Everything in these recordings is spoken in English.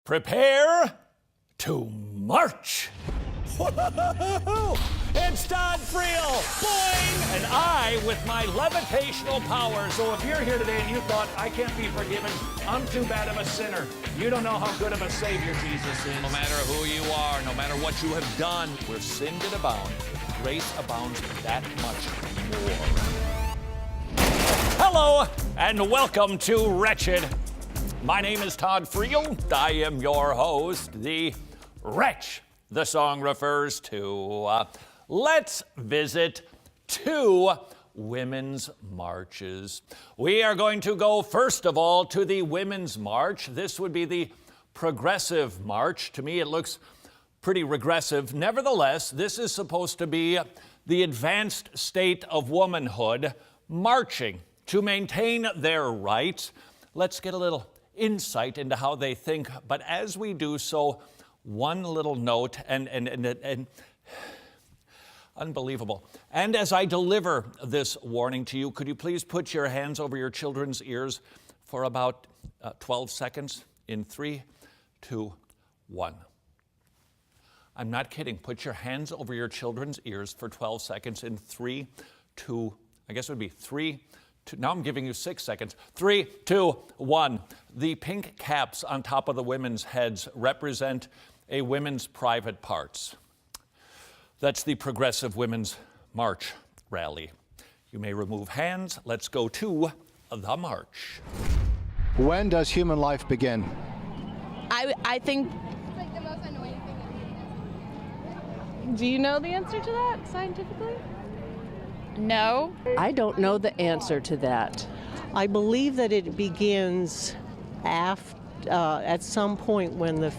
Prepare to march. It's Todd Friel, boing! And I with my levitational power. So if you're here today and you thought, I can't be forgiven, I'm too bad of a sinner, you don't know how good of a Savior Jesus is. No matter who you are, no matter what you have done, where sin did abound, grace abounds that much more. Hello, and welcome to Wretched. My name is Todd Friel. I am your host, the wretch the song refers to. Let's visit two women's marches. We are going to go, first of all, to the Women's March. This would be the Progressive March. To me, it looks pretty regressive. Nevertheless, this is supposed to be the advanced state of womanhood marching to maintain their rights. Let's get a little insight into how they think. But as we do so, one little note, and unbelievable. And as I deliver this warning to you, could you please put your hands over your children's ears for about 12 seconds in 3, 2, 1. I'm not kidding. Put your hands over your children's ears for 12 seconds in 3, 2, I guess it would be 3, 2, now I'm giving you 6 seconds. 3, 2, 1. The pink caps on top of the women's heads represent a women's private parts. That's the Progressive Women's March rally. You may remove hands. Let's go to the march. When does human life begin? I think. It's like the most annoying thing. Do you know the answer to that scientifically? No. I don't know the answer to that. I believe that it begins at some point when the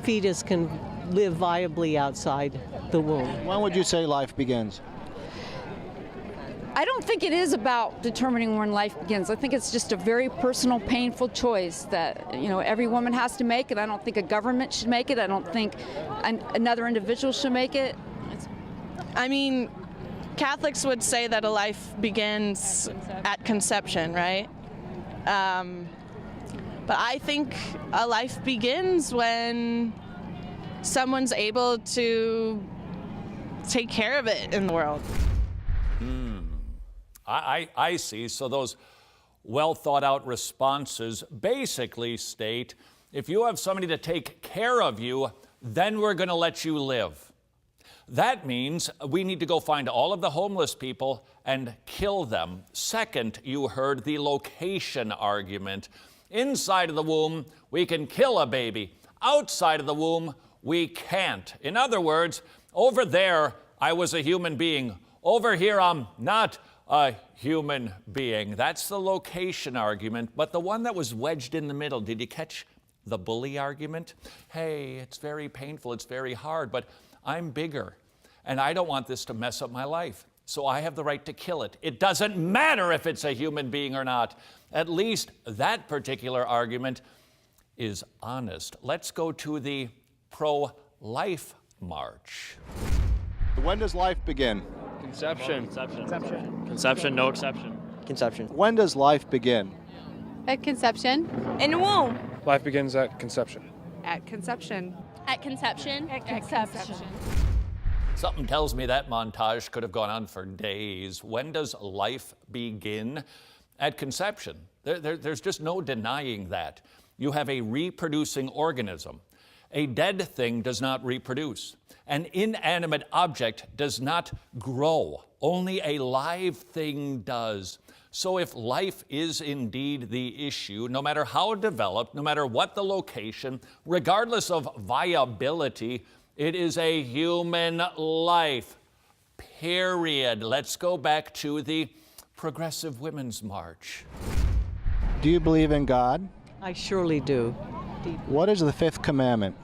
fetus can live viably outside the womb. When would you say life begins? I don't think it is about determining when life begins. I think it's just a very personal, painful choice that, every woman has to make, and I don't think a government should make it. I don't think another individual should make it. I mean, Catholics would say that a life begins at conception, right? But I think a life begins when someone's able to take care of it in the world. I see. So those well thought out responses basically state, if you have somebody to take care of you, then we're going to let you live. That means we need to go find all of the homeless people and kill them. Second, you heard the location argument. Inside of the womb, we can kill a baby. Outside of the womb, we can't. In other words, over there, I was a human being. Over here, I'm not a human being. That's the location argument. But the one that was wedged in the middle, did you catch the bully argument? Hey, it's very painful, it's very hard, but I'm bigger, and I don't want this to mess up my life. So I have the right to kill it. It doesn't matter if it's a human being or not. At least that particular argument is honest. Let's go to the pro-life march. When does life begin? Conception. Conception, no exception. Conception. When does life begin? At conception. In the womb. Life begins at conception. At conception. At conception. At conception. Something tells me that montage could have gone on for days. When does life begin? At conception. There's just no denying that. You have a reproducing organism. A dead thing does not reproduce. An inanimate object does not grow. Only a live thing does. So if life is indeed the issue, no matter how developed, no matter what the location, regardless of viability, it is a human life, period. Let's go back to the Progressive Women's March. Do you believe in God? I surely do. What is the fifth commandment?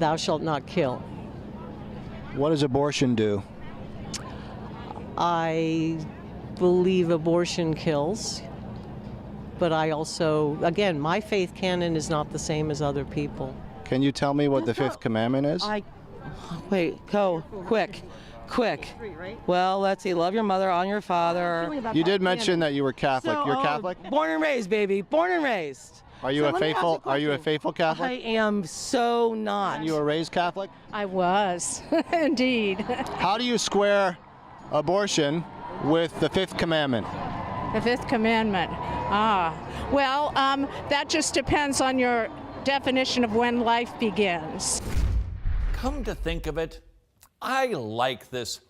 Thou shalt not kill. What does abortion do? I believe abortion kills, but I also, again, my faith canon is not the same as other people. Can you tell me what the fifth commandment is? Wait, go, quick. Well, let's see, love your mother, honor your father. You did mention that you were Catholic. You're Catholic? Born and raised, baby, born and raised. Are you So a let me ask faithful? Are you a question. faithful Catholic? I am so not. You were raised Catholic. I was, indeed. How do you square abortion with the fifth commandment? The fifth commandment. Well, that just depends on your definition of when life begins. Come to think of it, I like this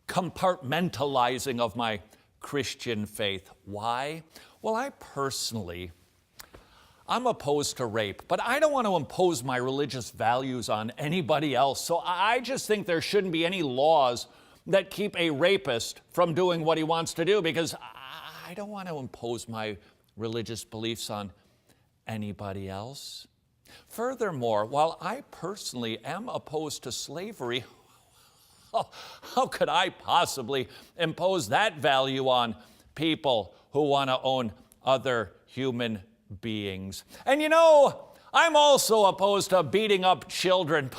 compartmentalizing of my Christian faith. Why? Well, I'm opposed to rape, but I don't want to impose my religious values on anybody else. So I just think there shouldn't be any laws that keep a rapist from doing what he wants to do, because I don't want to impose my religious beliefs on anybody else. Furthermore, while I personally am opposed to slavery, how could I possibly impose that value on people who want to own other human beings? And you know, I'm also opposed to beating up children.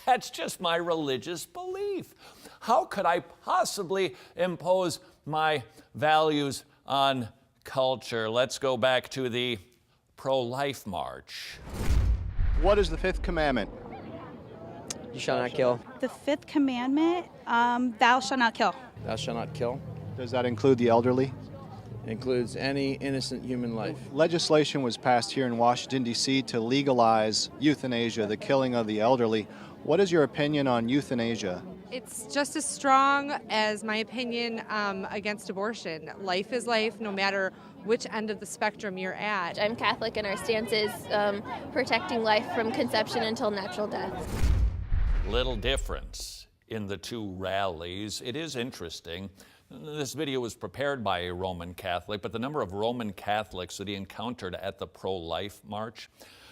That's just my religious belief. How could I possibly impose my values on culture? Let's go back to the pro-life march. What is the fifth commandment? You shall not kill. The fifth commandment, thou shalt not kill. Thou shalt not kill. Does that include the elderly? Includes any innocent human life. Legislation was passed here in Washington, D.C. to legalize euthanasia, the killing of the elderly. What is your opinion on euthanasia? It's just as strong as my opinion against abortion. Life is life, no matter which end of the spectrum you're at. I'm Catholic, and our stance is protecting life from conception until natural death. Little difference in the two rallies. It is interesting. This video was prepared by a Roman Catholic, but the number of Roman Catholics that he encountered at the pro-life march,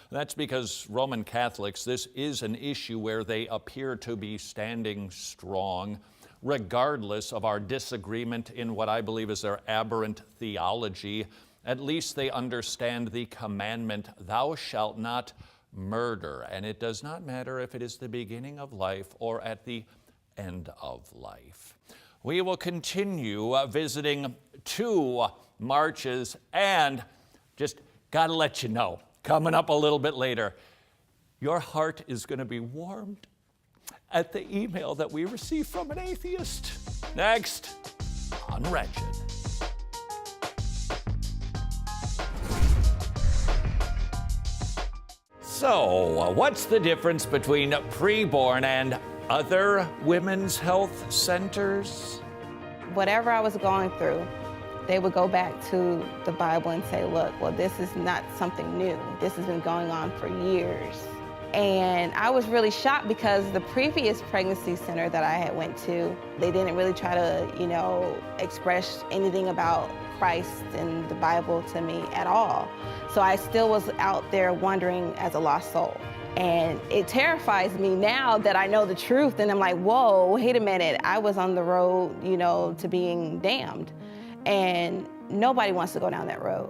that's because Roman Catholics, this is an issue where they appear to be standing strong, regardless of our disagreement in what I believe is their aberrant theology. At least they understand the commandment, thou shalt not murder. And it does not matter if it is the beginning of life or at the end of life. We will continue visiting two marches, and just gotta let you know, coming up a little bit later, your heart is going to be warmed at the email that we received from an atheist. Next on Wretched. So, what's the difference between preborn and other women's health centers? Whatever I was going through, they would go back to the Bible and say, look, well, this is not something new. This has been going on for years. And I was really shocked because the previous pregnancy center that I had went to, they didn't really try to, express anything about Christ and the Bible to me at all. So I still was out there wandering as a lost soul. And it terrifies me now that I know the truth, and I'm like, whoa, wait a minute. I was on the road, to being damned. And nobody wants to go down that road.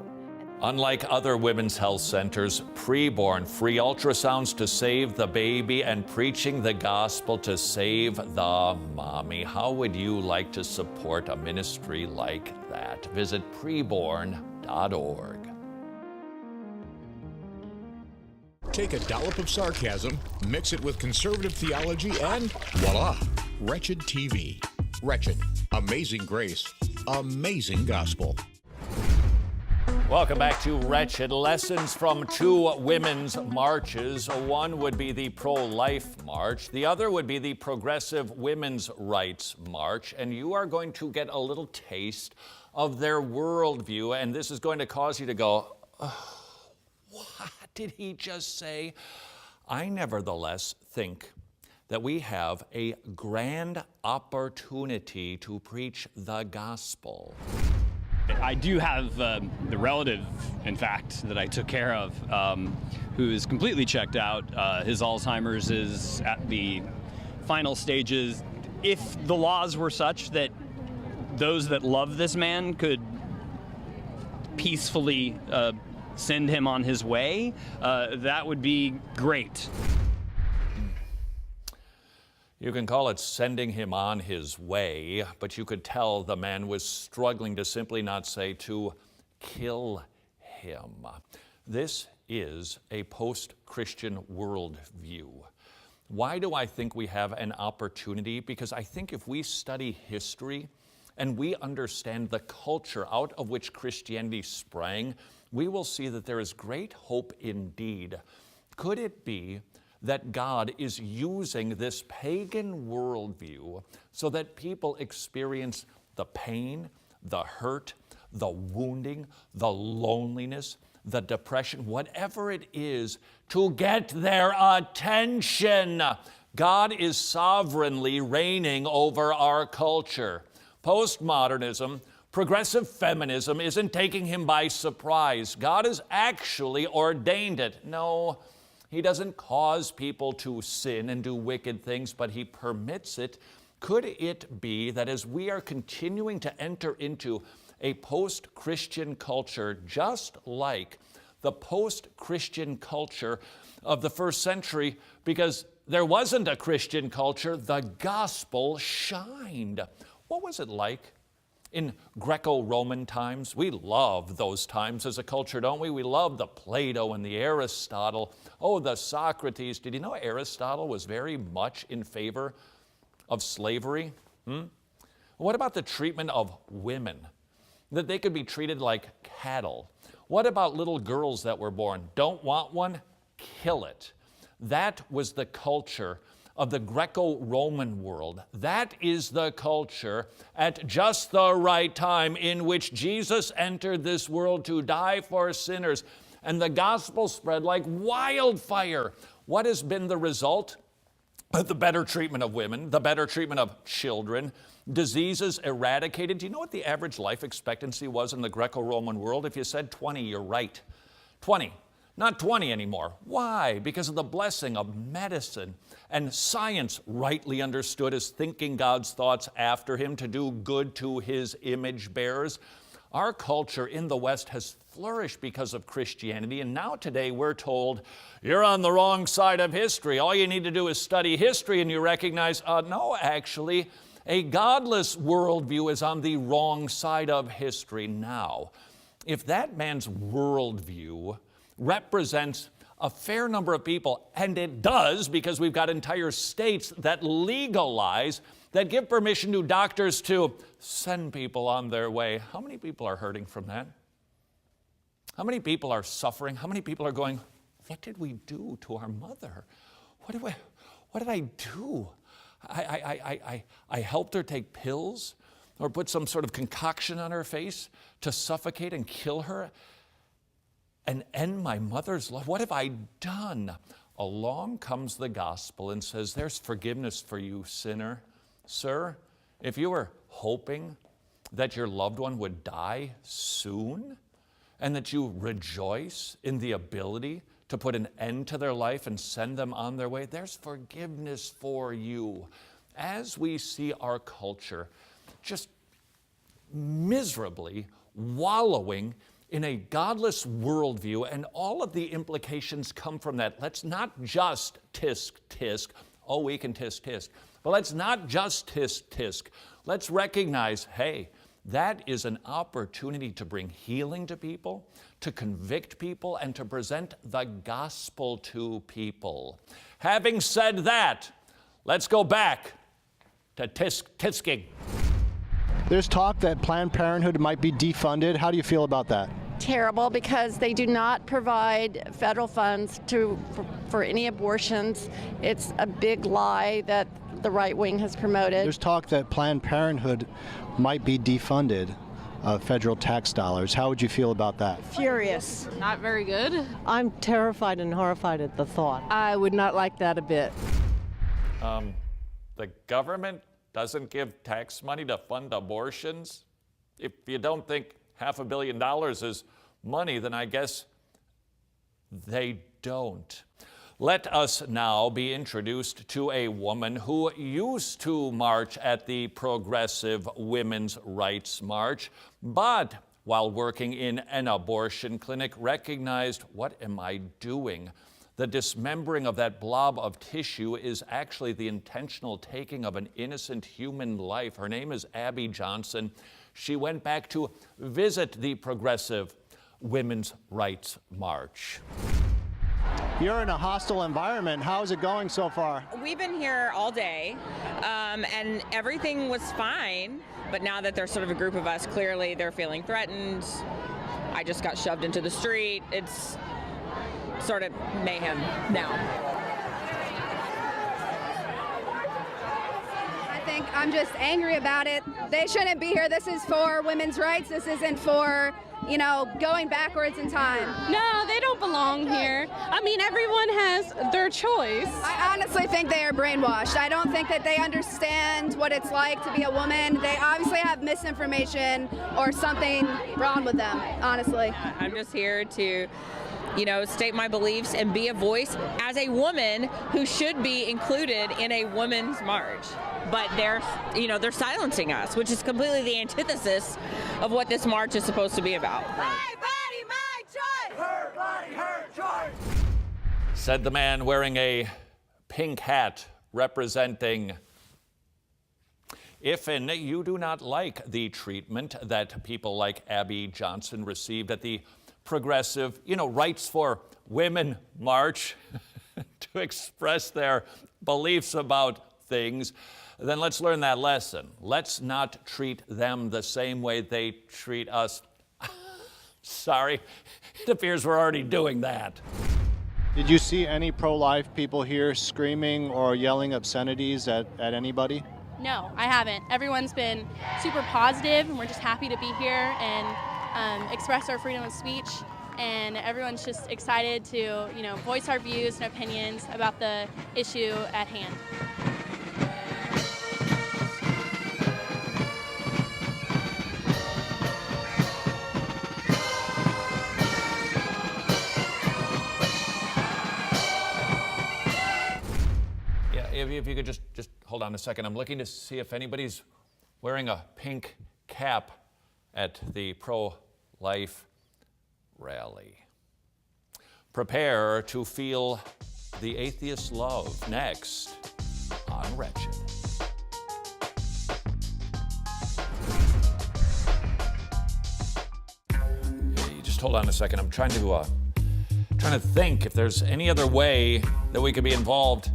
Unlike other women's health centers, preborn free ultrasounds to save the baby and preaching the gospel to save the mommy. How would you like to support a ministry like that? Visit preborn.org. Take a dollop of sarcasm, mix it with conservative theology, and voila, Wretched TV. Wretched, amazing grace, amazing gospel. Welcome back to Wretched. Lessons from two women's marches. One would be the pro-life march. The other would be the progressive women's rights march. And you are going to get a little taste of their worldview. And this is going to cause you to go, oh, what did he just say? I nevertheless think that we have a grand opportunity to preach the gospel. I do have the relative, in fact, that I took care of, who is completely checked out. His Alzheimer's is at the final stages. If the laws were such that those that love this man could peacefully send him on his way, that would be great. You can call it sending him on his way, but you could tell the man was struggling to simply not say to kill him. This is a post-Christian worldview. Why do I think we have an opportunity? Because I think if we study history and we understand the culture out of which Christianity sprang, we will see that there is great hope indeed. Could it be that God is using this pagan worldview so that people experience the pain, the hurt, the wounding, the loneliness, the depression, whatever it is, to get their attention? God is sovereignly reigning over our culture. Postmodernism, progressive feminism isn't taking him by surprise. God has actually ordained it. No, he doesn't cause people to sin and do wicked things, but he permits it. Could it be that as we are continuing to enter into a post-Christian culture, just like the post-Christian culture of the first century, because there wasn't a Christian culture, the gospel shined. What was it like in Greco-Roman times? We love those times as a culture, don't we? We love the Plato and the Aristotle. Oh, the Socrates. Did you know Aristotle was very much in favor of slavery? What about the treatment of women? That they could be treated like cattle. What about little girls that were born? Don't want one? Kill it. That was the culture of the Greco-Roman world. That is the culture at just the right time in which Jesus entered this world to die for sinners, and the gospel spread like wildfire. What has been the result? The better treatment of women, the better treatment of children, diseases eradicated. Do you know what the average life expectancy was in the Greco-Roman world? If you said 20, you're right. 20. Not 20 anymore. Why? Because of the blessing of medicine and science, rightly understood as thinking God's thoughts after him to do good to his image bearers. Our culture in the West has flourished because of Christianity, and now today we're told, you're on the wrong side of history. All you need to do is study history, and you recognize, no, actually, a godless worldview is on the wrong side of history now. If that man's worldview represents a fair number of people, and it does because we've got entire states that legalize, that give permission to doctors to send people on their way. How many people are hurting from that? How many people are suffering? How many people are going, what did we do to our mother? What did I do? I helped her take pills or put some sort of concoction on her face to suffocate and kill her and end my mother's life. What have I done? Along comes the gospel and says, there's forgiveness for you, sinner. Sir, if you were hoping that your loved one would die soon and that you rejoice in the ability to put an end to their life and send them on their way, there's forgiveness for you. As we see our culture just miserably wallowing in a godless worldview, and all of the implications come from that. Let's not just tisk. Oh, we can tisk. But let's not just tisk. Let's recognize, hey, that is an opportunity to bring healing to people, to convict people, and to present the gospel to people. Having said that, let's go back to tisking. There's talk that Planned Parenthood might be defunded. How do you feel about that? Terrible, because they do not provide federal funds for any abortions. It's a big lie that the right wing has promoted. There's talk that Planned Parenthood might be defunded of federal tax dollars. How would you feel about that? Furious. Not very good. I'm terrified and horrified at the thought. I would not like that a bit. The government doesn't give tax money to fund abortions? If you don't think $500 million is money, then I guess they don't. Let us now be introduced to a woman who used to march at the Progressive Women's Rights March, but while working in an abortion clinic, recognized, what am I doing? The dismembering of that blob of tissue is actually the intentional taking of an innocent human life. Her name is Abby Johnson. She went back to visit the Progressive Women's Rights March. You're in a hostile environment. How is it going so far? We've been here all day, and everything was fine, but now that there's sort of a group of us, clearly they're feeling threatened. I just got shoved into the street. It's sort of mayhem now. I think I'm just angry about it. They shouldn't be here. This is for women's rights. This isn't for, going backwards in time. No, they don't belong here. I mean, everyone has their choice. I honestly think they are brainwashed. I don't think that they understand what it's like to be a woman. They obviously have misinformation or something wrong with them, honestly. I'm just here to state my beliefs and be a voice as a woman who should be included in a women's march. But they're silencing us, which is completely the antithesis of what this march is supposed to be about. My body, my choice! Her body, her choice! Said the man wearing a pink hat representing, if and you do not like the treatment that people like Abby Johnson received at the progressive, Rights for Women March to express their beliefs about things, then let's learn that lesson. Let's not treat them the same way they treat us. Sorry, it appears we're already doing that. Did you see any pro-life people here screaming or yelling obscenities at anybody? No, I haven't. Everyone's been super positive, and we're just happy to be here and express our freedom of speech. And everyone's just excited to, voice our views and opinions about the issue at hand. If you could just hold on a second. I'm looking to see if anybody's wearing a pink cap at the pro-life rally. Prepare to feel the atheist love next on Wretched. You just hold on a second. I'm trying to think if there's any other way that we could be involved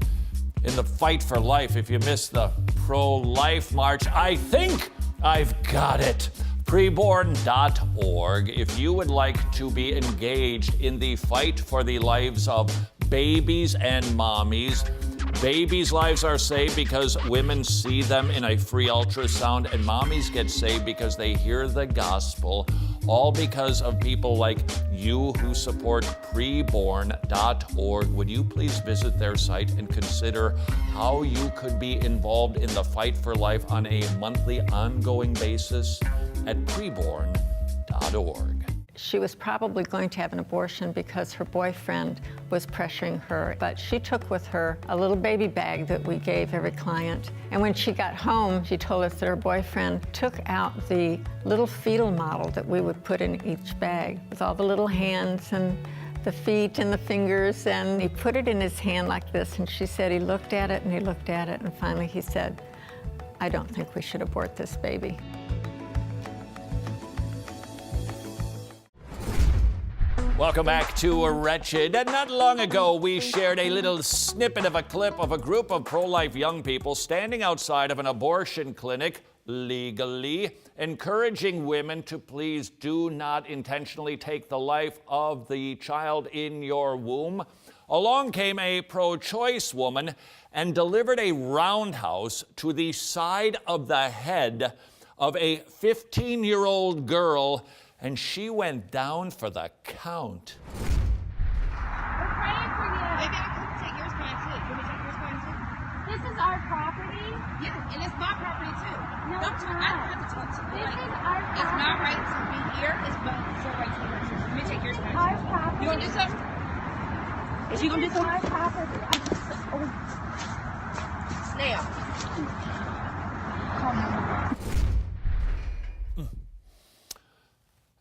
in the fight for life. If you missed the pro-life march, I think I've got it. Preborn.org. If you would like to be engaged in the fight for the lives of babies and mommies, babies' lives are saved because women see them in a free ultrasound, and mommies get saved because they hear the gospel, all because of people like you who support preborn.org. Would you please visit their site and consider how you could be involved in the fight for life on a monthly, ongoing basis at preborn.org. She was probably going to have an abortion because her boyfriend was pressuring her, but she took with her a little baby bag that we gave every client. And when she got home, she told us that her boyfriend took out the little fetal model that we would put in each bag with all the little hands and the feet and the fingers, and he put it in his hand like this, and she said he looked at it and he looked at it, and finally he said, "I don't think we should abort this baby." Welcome back to Wretched. And not long ago, we shared a little snippet of a clip of a group of pro-life young people standing outside of an abortion clinic legally, encouraging women to please do not intentionally take the life of the child in your womb. Along came a pro-choice woman and delivered a roundhouse to the side of the head of a 15-year-old girl, and she went down for the count. This is our property. Yeah, and it's my property too. No, it's not. I don't have to talk to you. This is our property. It's my right to be here. It's your right to be here. Let me take yours back. Our property. You want to do something? Is she going to do something? Our property. Now.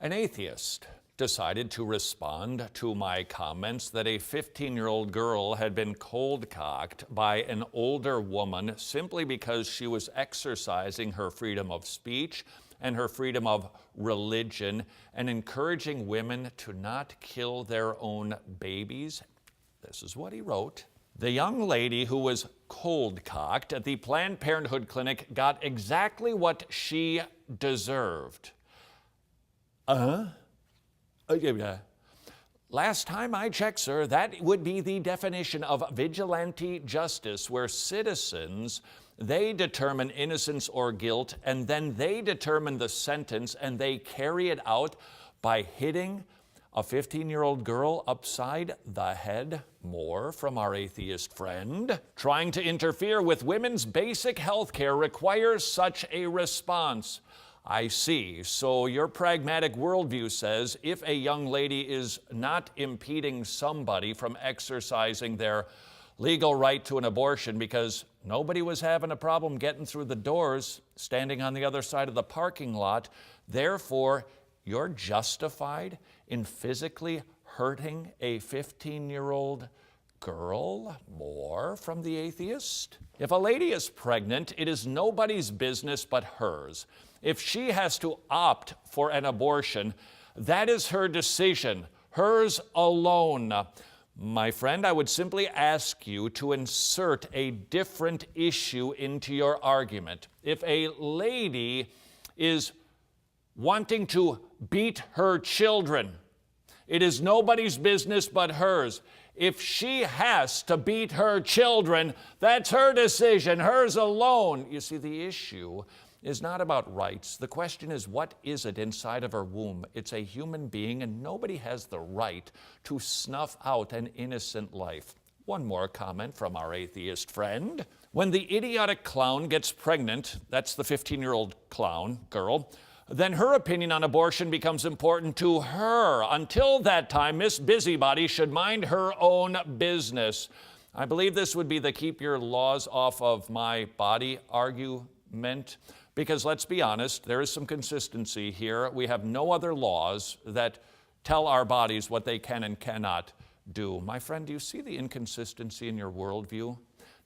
An atheist decided to respond to my comments that a 15-year-old girl had been cold-cocked by an older woman simply because she was exercising her freedom of speech and her freedom of religion and encouraging women to not kill their own babies. This is what he wrote. The young lady who was cold-cocked at the Planned Parenthood clinic got exactly what she deserved. Last time I checked, sir, that would be the definition of vigilante justice, where citizens, they determine innocence or guilt, and then they determine the sentence, and they carry it out by hitting a 15-year-old girl upside the head. More from our atheist friend. Trying to interfere with women's basic health care requires such a response. I see. So your pragmatic worldview says if a young lady is not impeding somebody from exercising their legal right to an abortion because nobody was having a problem getting through the doors, standing on the other side of the parking lot, therefore you're justified in physically hurting a 15-year-old girl? More from the atheist. If a lady is pregnant, it is nobody's business but hers. If she has to opt for an abortion, that is her decision, hers alone. My friend, I would simply ask you to insert a different issue into your argument. If a lady is wanting to beat her children, it is nobody's business but hers. If she has to beat her children, that's her decision, hers alone. You see, the issue is not about rights. The question is, what is it inside of her womb? It's a human being, and nobody has the right to snuff out an innocent life. One more comment from our atheist friend. When the idiotic clown gets pregnant, that's the 15-year-old clown girl, then her opinion on abortion becomes important to her. Until that time, Miss Busybody should mind her own business. I believe this would be the keep your laws off of my body argument, because let's be honest, there is some consistency here. We have no other laws that tell our bodies what they can and cannot do. My friend, do you see the inconsistency in your worldview?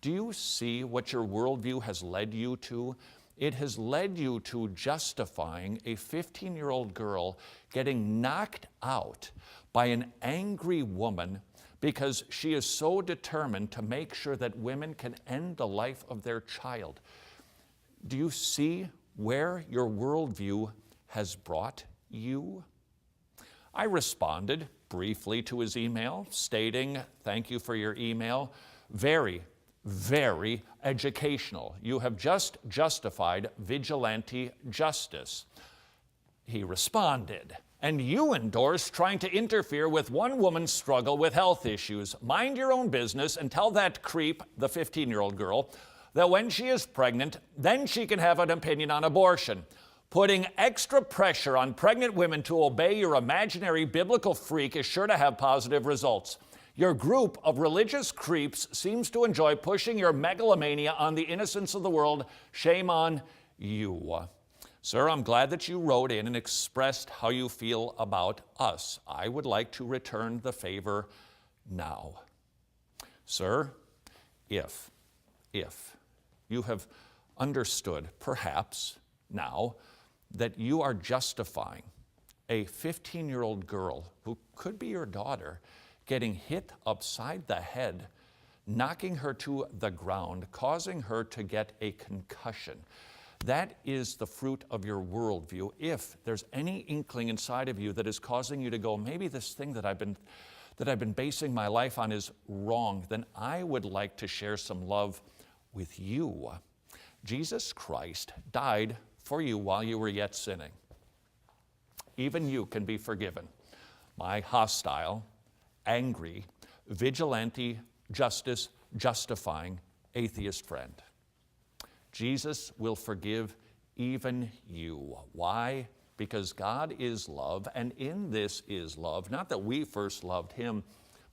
Do you see what your worldview has led you to? It has led you to justifying a 15-year-old girl getting knocked out by an angry woman because she is so determined to make sure that women can end the life of their child. Do you see where your worldview has brought you? I responded briefly to his email, stating, "Thank you for your email. Very educational. You have just justified vigilante justice." He responded, "And you endorse trying to interfere with one woman's struggle with health issues. Mind your own business and tell that creep, the 15-year-old girl, that when she is pregnant, then she can have an opinion on abortion. Putting extra pressure on pregnant women to obey your imaginary biblical freak is sure to have positive results. Your group of religious creeps seems to enjoy pushing your megalomania on the innocence of the world. Shame on you." Sir, I'm glad that you wrote in and expressed how you feel about us. I would like to return the favor now. Sir, if you have understood, perhaps now, that you are justifying a 15-year-old girl who could be your daughter getting hit upside the head, knocking her to the ground, causing her to get a concussion. That is the fruit of your worldview. If there's any inkling inside of you that is causing you to go, maybe this thing that I've been basing my life on is wrong, then I would like to share some love with you. Jesus Christ died for you while you were yet sinning. Even you can be forgiven. My hostile, angry, vigilante, justice, justifying atheist friend. Jesus will forgive even you. Why? Because God is love, and in this is love. Not that we first loved him,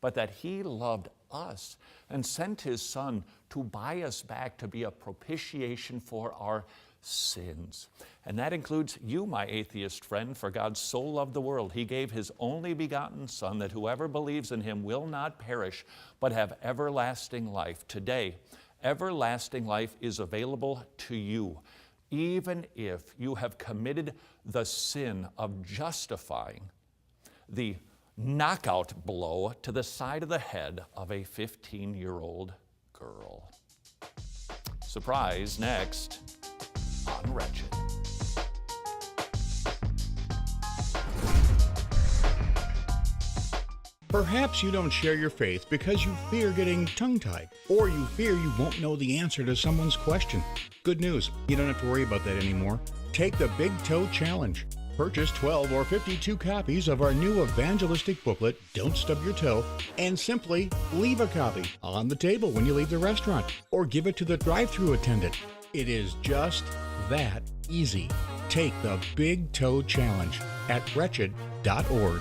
but that he loved us and sent his Son to buy us back, to be a propitiation for our sins. And that includes you, my atheist friend, for God so loved the world, he gave his only begotten Son, that whoever believes in him will not perish, but have everlasting life. Today, everlasting life is available to you, even if you have committed the sin of justifying the knockout blow to the side of the head of a 15-year-old girl. Surprise next on Wretched. Perhaps you don't share your faith because you fear getting tongue-tied, or you fear you won't know the answer to someone's question. Good news, you don't have to worry about that anymore. Take the Big Toe Challenge. Purchase 12 or 52 copies of our new evangelistic booklet, Don't Stub Your Toe, and simply leave a copy on the table when you leave the restaurant, or give it to the drive-thru attendant. It is just that easy. Take the Big Toe Challenge at wretched.org.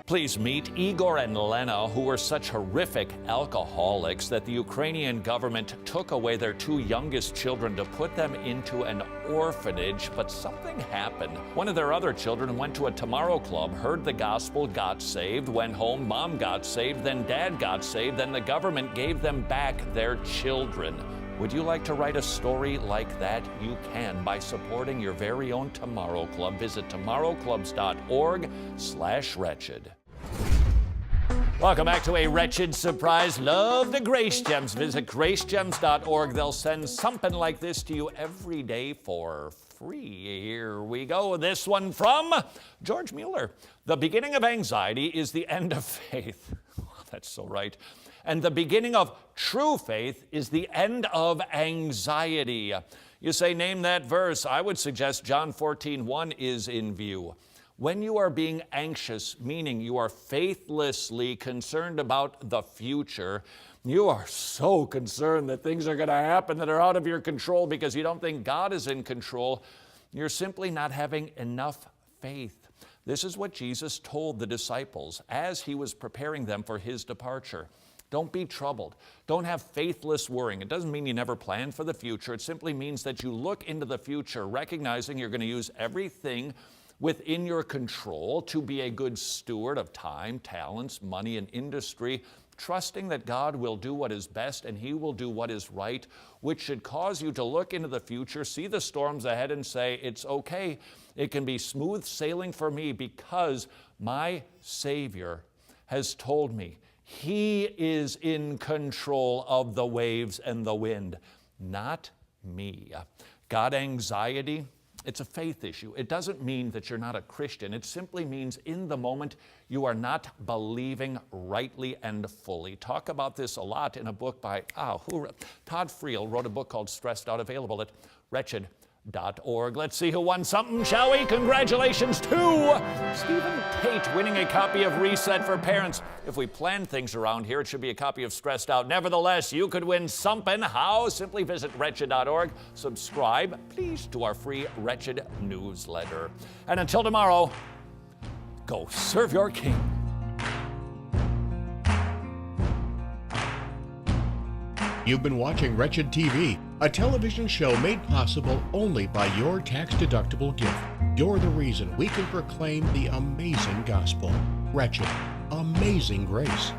Please meet Igor and Lena, who were such horrific alcoholics that the Ukrainian government took away their 2 youngest children to put them into an orphanage, but something happened. One of their other children went to a Tomorrow Club, heard the gospel, got saved, went home, mom got saved, then dad got saved, then the government gave them back their children. Would you like to write a story like that? You can by supporting your very own Tomorrow Club. Visit tomorrowclubs.org/wretched. Welcome back to a Wretched Surprise. Love the Grace Gems. Visit gracegems.org. They'll send something like this to you every day for free. Here we go. This one from George Mueller. The beginning of anxiety is the end of faith. That's so right. And the beginning of true faith is the end of anxiety. You say, name that verse. I would suggest John 14:1 is in view. When you are being anxious, meaning you are faithlessly concerned about the future, you are so concerned that things are going to happen that are out of your control because you don't think God is in control, you're simply not having enough faith. This is what Jesus told the disciples as he was preparing them for his departure. Don't be troubled. Don't have faithless worrying. It doesn't mean you never plan for the future. It simply means that you look into the future, recognizing you're going to use everything within your control to be a good steward of time, talents, money, and industry, trusting that God will do what is best and he will do what is right, which should cause you to look into the future, see the storms ahead, and say, it's okay. It can be smooth sailing for me because my Savior has told me he is in control of the waves and the wind, not me. God anxiety, it's a faith issue. It doesn't mean that you're not a Christian. It simply means in the moment you are not believing rightly and fully. Talk about this a lot in a book by Todd Friel wrote a book called Stressed Out, available at wretched.org. Let's see who won something, shall we? Congratulations to Stephen Tate winning a copy of Reset for Parents. If we plan things around here, it should be a copy of Stressed Out. Nevertheless, you could win something. How? Simply visit wretched.org. Subscribe, please, to our free Wretched newsletter. And until tomorrow, go serve your King. You've been watching Wretched TV, a television show made possible only by your tax-deductible gift. You're the reason we can proclaim the amazing gospel. Wretched, amazing grace.